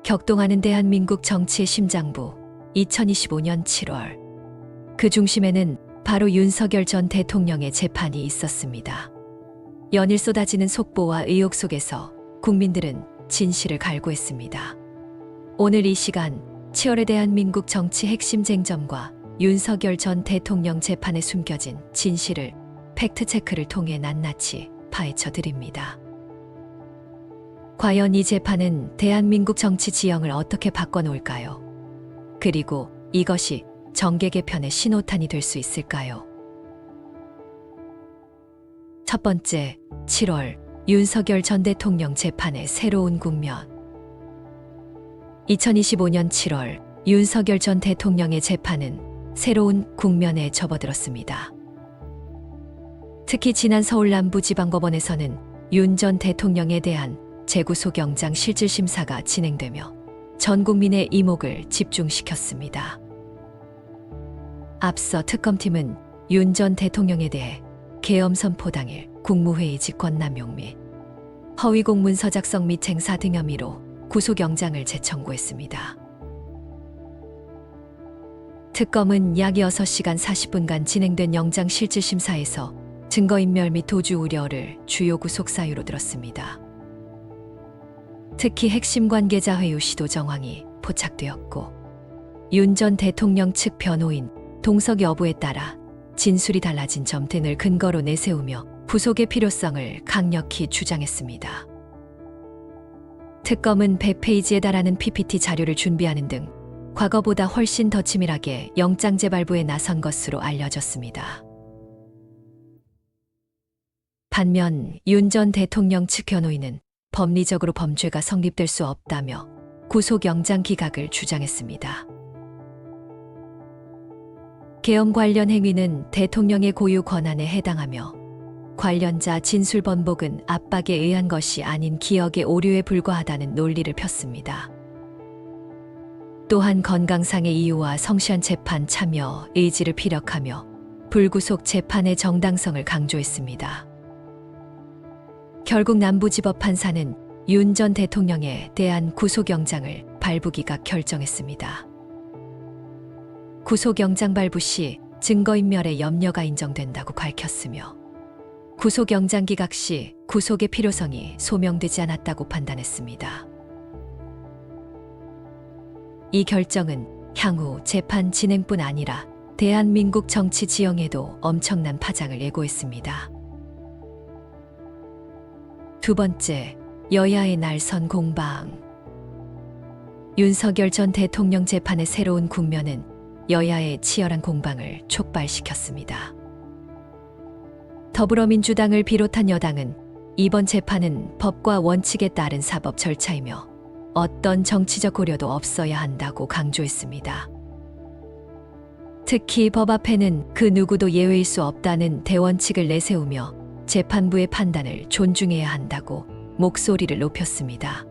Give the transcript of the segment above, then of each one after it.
격동하는 대한민국 정치의 심장부 2025년 7월. 그 중심에는 바로 윤석열 전 대통령의 재판이 있었습니다. 연일 쏟아지는 속보와 의혹 속에서 국민들은 진실을 갈구했습니다. 오늘 이 시간 치열의 대한민국 정치 핵심 쟁점과 윤석열 전 대통령 재판에 숨겨진 진실을 팩트체크를 통해 낱낱이 파헤쳐 드립니다. 과연 이 재판은 대한민국 정치 지형을 어떻게 바꿔놓을까요? 그리고 이것이 정계 개편의 신호탄이 될 수 있을까요? 첫 번째, 7월 윤석열 전 대통령 재판의 새로운 국면. 2025년 7월 윤석열 전 대통령의 재판은 새로운 국면에 접어들었습니다. 특히 지난 서울 남부지방법원에서는 윤 전 대통령에 대한 재구속 영장 실질심사가 진행되며 전 국민의 이목을 집중시켰습니다. 앞서 특검팀은 윤 전 대통령에 대해 계엄 선포 당일 국무회의 직권남용 및 허위 공문서 작성 및 행사 등 혐의로 구속영장을 재청구했습니다. 특검은 약 6시간 40분간 진행된 영장 실질심사에서 증거인멸 및 도주 우려를 주요 구속 사유로 들었습니다. 특히 핵심 관계자 회유 시도 정황이 포착되었고 윤 전 대통령 측 변호인 동석 여부에 따라 진술이 달라진 점 등을 근거로 내세우며 구속의 필요성을 강력히 주장했습니다. 특검은 100페이지에 달하는 PPT 자료를 준비하는 등 과거보다 훨씬 더 치밀하게 영장 재발부에 나선 것으로 알려졌습니다. 반면 윤 전 대통령 측 변호인은 법리적으로 범죄가 성립될 수 없다며 구속영장 기각을 주장했습니다. 계엄 관련 행위는 대통령의 고유 권한에 해당하며 관련자 진술 번복은 압박에 의한 것이 아닌 기억의 오류에 불과하다는 논리를 폈습니다. 또한 건강상의 이유와 성실한 재판 참여 의지를 피력하며 불구속 재판의 정당성을 강조했습니다. 결국 남부지법 판사는 윤 전 대통령에 대한 구속영장을 발부기각 결정했습니다. 구속영장 발부 시 증거인멸의 염려가 인정된다고 밝혔으며 구속영장 기각 시 구속의 필요성이 소명되지 않았다고 판단했습니다. 이 결정은 향후 재판 진행뿐 아니라 대한민국 정치 지형에도 엄청난 파장을 예고했습니다. 두 번째, 여야의 날선 공방. 윤석열 전 대통령 재판의 새로운 국면은 여야의 치열한 공방을 촉발시켰습니다. 더불어민주당을 비롯한 여당은 이번 재판은 법과 원칙에 따른 사법 절차이며 어떤 정치적 고려도 없어야 한다고 강조했습니다. 특히 법 앞에는 그 누구도 예외일 수 없다는 대원칙을 내세우며 재판부의 판단을 존중해야 한다고 목소리를 높였습니다.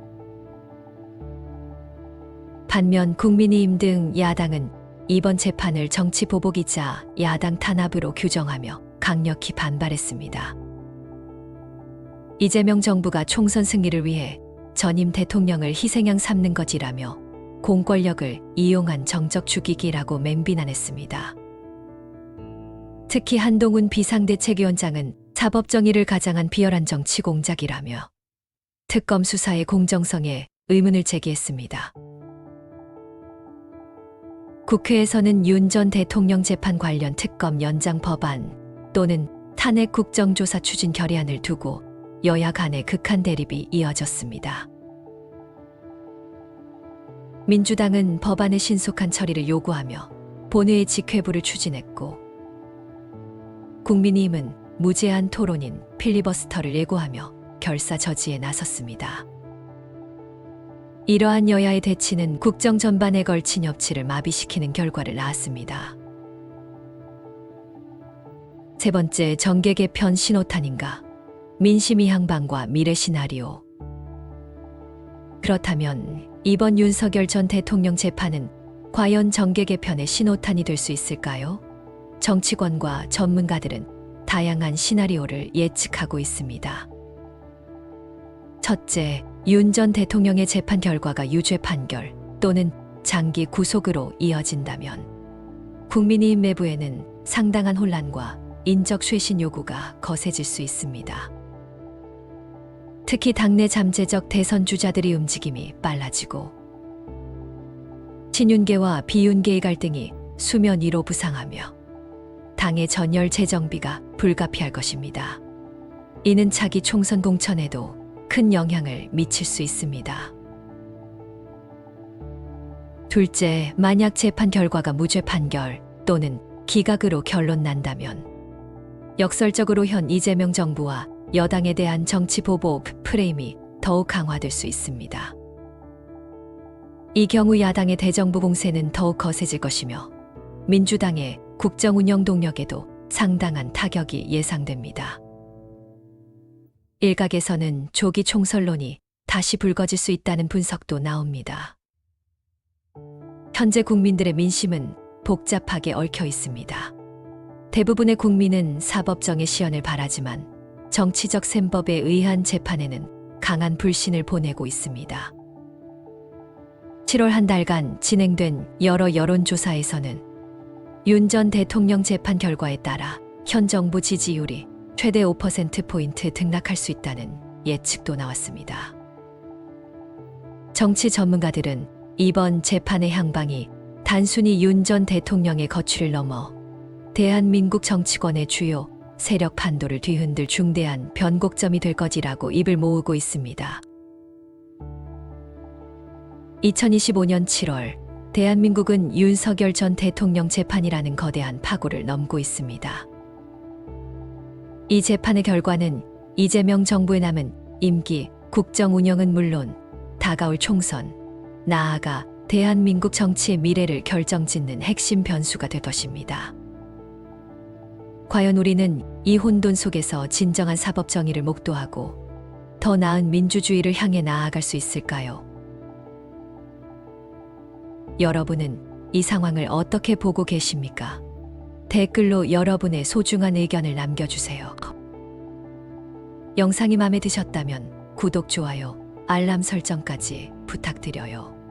반면 국민의힘 등 야당은 이번 재판을 정치 보복이자 야당 탄압으로 규정하며 강력히 반발했습니다. 이재명 정부가 총선 승리를 위해 전임 대통령을 희생양 삼는 것이라며 공권력을 이용한 정적 죽이기라고 맹비난했습니다. 특히 한동훈 비상대책위원장은 사법정의를 가장한 비열한 정치 공작이라며 특검 수사의 공정성에 의문을 제기했습니다. 국회에서는 윤 전 대통령 재판 관련 특검 연장 법안 또는 탄핵 국정조사 추진 결의안을 두고 여야 간의 극한 대립이 이어졌습니다. 민주당은 법안의 신속한 처리를 요구하며 본회의 직회부를 추진했고 국민의힘은 무제한 토론인 필리버스터를 예고하며 결사 저지에 나섰습니다. 이러한 여야의 대치는 국정 전반에 걸친 협치를 마비시키는 결과를 낳았습니다. 세 번째, 정계 개편 신호탄인가? 민심의 향방과 미래 시나리오. 그렇다면 이번 윤석열 전 대통령 재판은 과연 정계 개편의 신호탄이 될 수 있을까요? 정치권과 전문가들은 다양한 시나리오를 예측하고 있습니다. 첫째, 윤 전 대통령의 재판 결과가 유죄 판결 또는 장기 구속으로 이어진다면 국민의힘 내부에는 상당한 혼란과 인적 쇄신 요구가 거세질 수 있습니다. 특히 당내 잠재적 대선 주자들의 움직임이 빨라지고 친윤계와 비윤계의 갈등이 수면 위로 부상하며 당의 전열 재정비가 불가피할 것입니다. 이는 차기 총선 공천에도 큰 영향을 미칠 수 있습니다. 둘째, 만약 재판 결과가 무죄 판결 또는 기각으로 결론 난다면 역설적으로 현 이재명 정부와 여당에 대한 정치 보복 프레임이 더욱 강화될 수 있습니다. 이 경우 야당의 대정부 공세는 더욱 거세질 것이며 민주당의 국정 운영 동력에도 상당한 타격이 예상됩니다. 일각에서는 조기 총선론이 다시 불거질 수 있다는 분석도 나옵니다. 현재 국민들의 민심은 복잡하게 얽혀 있습니다. 대부분의 국민은 사법정의 시연을 바라지만 정치적 셈법에 의한 재판에는 강한 불신을 보내고 있습니다. 7월 한 달간 진행된 여러 여론조사에서는 윤 전 대통령 재판 결과에 따라 현 정부 지지율이 최대 5%포인트 등락할 수 있다는 예측도 나왔습니다. 정치 전문가들은 이번 재판의 향방이 단순히 윤 전 대통령의 거취를 넘어 대한민국 정치권의 주요 세력 판도를 뒤흔들 중대한 변곡점이 될 것이라고 입을 모으고 있습니다. 2025년 7월, 대한민국은 윤석열 전 대통령 재판이라는 거대한 파고를 넘고 있습니다. 이 재판의 결과는 이재명 정부에 남은 임기, 국정 운영은 물론 다가올 총선, 나아가 대한민국 정치의 미래를 결정짓는 핵심 변수가 될 것입니다. 과연 우리는 이 혼돈 속에서 진정한 사법 정의를 목도하고 더 나은 민주주의를 향해 나아갈 수 있을까요? 여러분은 이 상황을 어떻게 보고 계십니까? 댓글로 여러분의 소중한 의견을 남겨주세요. 영상이 마음에 드셨다면 구독, 좋아요, 알람 설정까지 부탁드려요.